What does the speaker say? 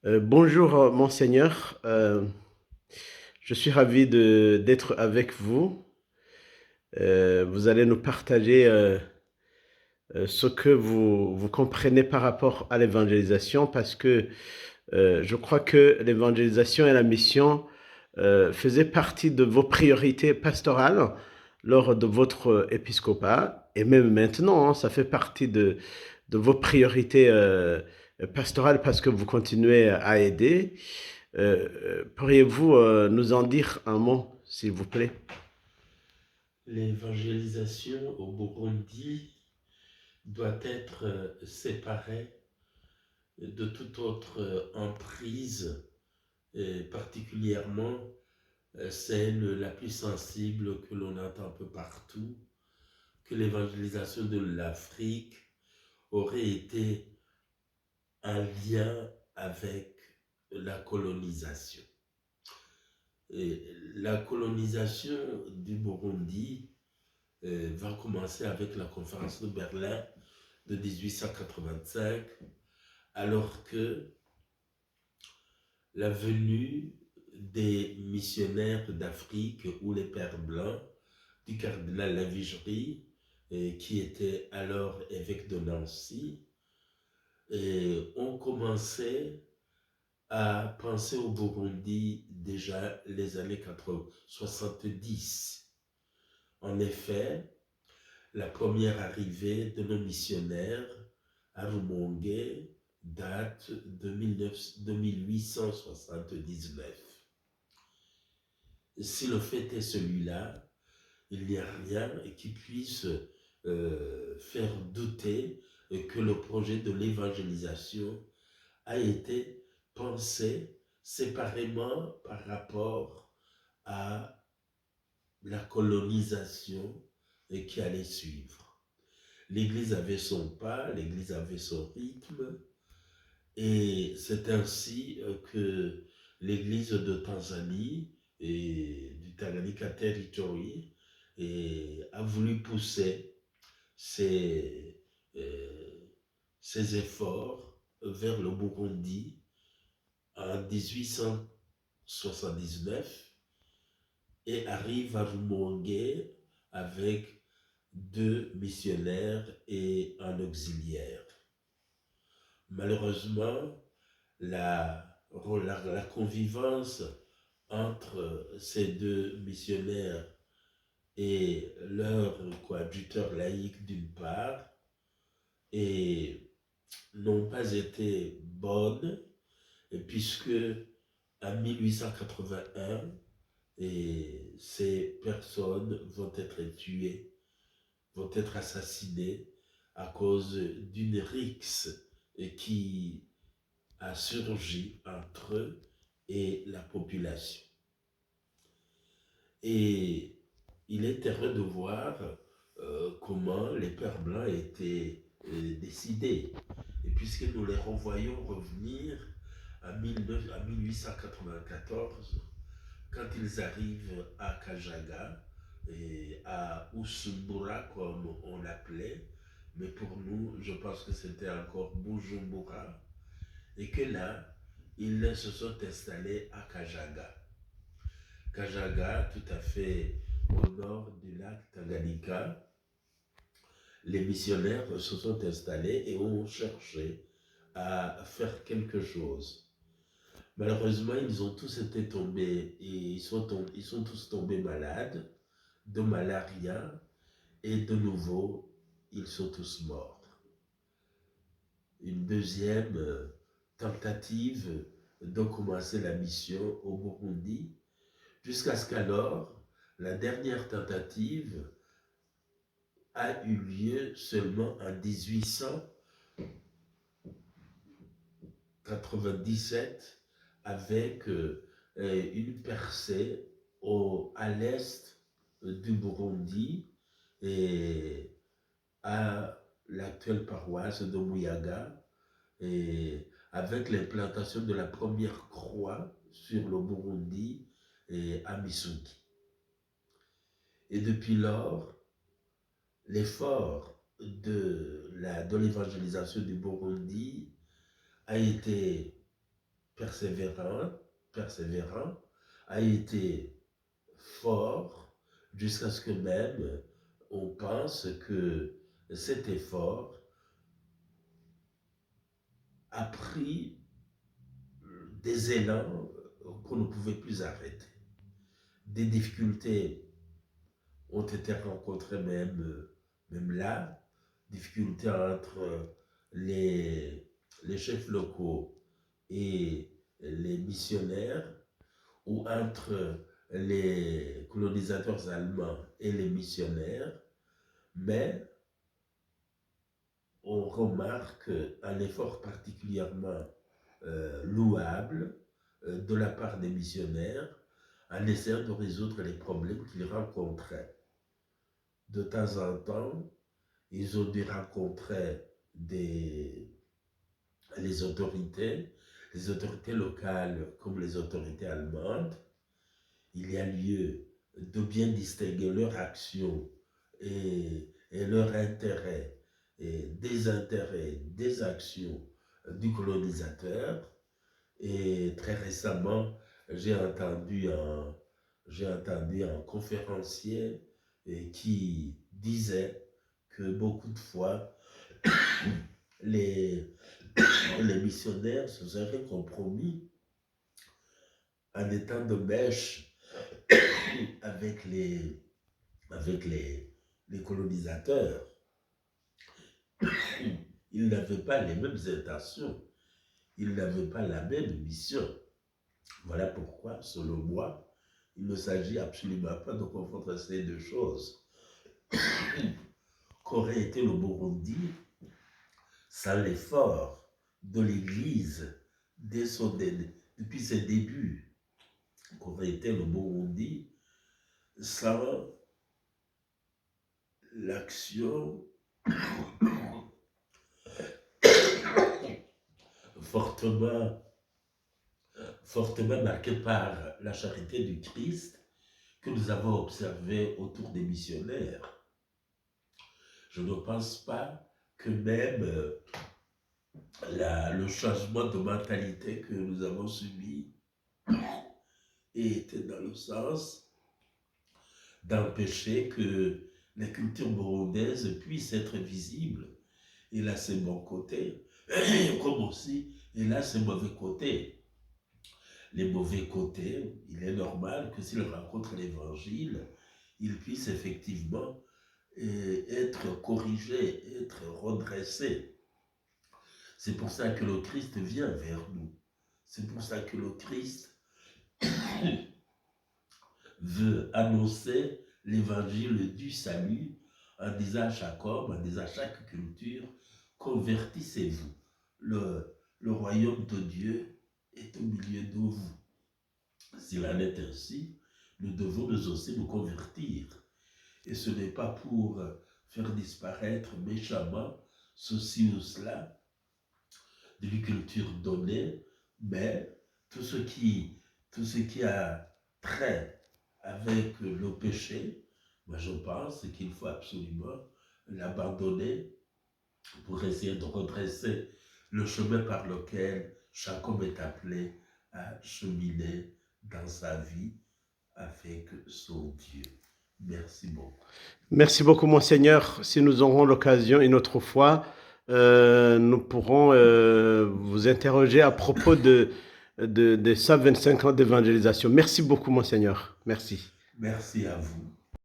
Bonjour, Monseigneur. Je suis ravi d'être avec vous. Vous allez nous partager ce que vous comprenez par rapport à l'évangélisation, parce que je crois que l'évangélisation et la mission faisaient partie de vos priorités pastorales lors de votre épiscopat, et même maintenant, hein, ça fait partie de vos priorités pastorales parce que vous continuez à aider. Pourriez-vous nous en dire un mot, s'il vous plaît? L'évangélisation au Burundi doit être séparée de toute autre emprise, et particulièrement celle la plus sensible que l'on entend un peu partout, que l'évangélisation de l'Afrique aurait été un lien avec la colonisation. Et la colonisation du Burundi va commencer avec la conférence de Berlin de 1885, alors que la venue des missionnaires d'Afrique ou les Pères Blancs du cardinal Lavigerie, qui était alors évêque de Nancy, ont commencé à penser au Burundi déjà les années 70. En effet, la première arrivée de nos missionnaires à Rumongue date de 1879. Si le fait est celui-là, il n'y a rien qui puisse faire douter que le projet de l'évangélisation a été pensé séparément par rapport à la colonisation qui allait suivre. L'Église avait son pas, l'Église avait son rythme, et c'est ainsi que l'Église de Tanzanie et du Tanganyika Territory a voulu pousser ses, euh, ses efforts vers le Burundi en 1879 et arrive à Rumongue avec deux missionnaires et un auxiliaire. Malheureusement, la convivence entre ces deux missionnaires et leur coadjuteur laïque d'une part et n'ont pas été bonnes, puisque en 1881, ces personnes vont être tuées, vont être assassinées à cause d'une rixe qui a surgi entre eux et la population. Et il est heureux de voir comment les Pères Blancs étaient décidés. Et puisque nous les revoyons revenir à 1894, quand ils arrivent à Kajaga, et à Usumbura comme on l'appelait, mais pour nous, je pense que c'était encore Bujumbura, et que là, ils se sont installés à Kajaga. Kajaga, tout à fait au nord du lac Tanganyika, les missionnaires se sont installés et ont cherché à faire quelque chose. Malheureusement, ils ont tous été tombés et ils sont tous tombés malades de malaria et de nouveau, ils sont tous morts. Une deuxième tentative de commencer la mission au Burundi, jusqu'à ce qu'alors, la dernière tentative a eu lieu seulement en 1897 avec une percée à l'est du Burundi et à l'actuelle paroisse de Muyaga, et avec l'implantation de la première croix sur le Burundi et à Misugi. Et depuis lors, l'effort de l'évangélisation du Burundi a été persévérant, a été fort jusqu'à ce que même on pense que cet effort a pris des élans qu'on ne pouvait plus arrêter. Des difficultés ont été rencontrées même là, difficultés entre les chefs locaux et les missionnaires, ou entre les colonisateurs allemands et les missionnaires, mais on remarque un effort particulièrement louable de la part des missionnaires en essayant de résoudre les problèmes qu'ils rencontraient. De temps en temps, ils ont dû rencontrer les autorités locales comme les autorités allemandes. Il y a lieu de bien distinguer leur action et leur intérêt et des actions du colonisateur. Et très récemment, j'ai entendu un conférencier qui disait que beaucoup de fois, les missionnaires se seraient compromis en étant de mèche avec les colonisateurs. Ils n'avaient pas les mêmes intentions, ils n'avaient pas la même mission. Voilà pourquoi, selon moi, il ne s'agit absolument pas de confondre ces deux choses. Qu'aurait été le Burundi sans l'effort de l'Église depuis ses débuts? Qu'aurait été le Burundi sans l'action fortement marquée par la charité du Christ que nous avons observée autour des missionnaires? Je ne pense pas que même le changement de mentalité que nous avons subi ait été dans le sens d'empêcher que les cultures burundaises puissent être visibles. Il a ses bons côtés, comme aussi il a ses mauvais côtés. Les mauvais côtés, il est normal que s'il rencontre l'évangile, il puisse effectivement être corrigé, être redressé. C'est pour ça que le Christ vient vers nous. C'est pour ça que le Christ veut annoncer l'évangile du salut en disant à chaque homme, en disant à chaque culture, convertissez-vous. Le royaume de Dieu est au milieu de vous. S'il en est ainsi, nous devons nous aussi nous convertir. Et ce n'est pas pour faire disparaître méchamment ceci ou cela d'une culture donnée, mais tout ce qui a trait avec le péché, moi je pense qu'il faut absolument l'abandonner pour essayer de redresser le chemin par lequel chaque homme est appelé à cheminer dans sa vie avec son Dieu. Merci beaucoup. Merci beaucoup, Monseigneur. Si nous aurons l'occasion une autre fois, nous pourrons vous interroger à propos de 125 ans d'évangélisation. Merci beaucoup, Monseigneur. Merci. Merci à vous.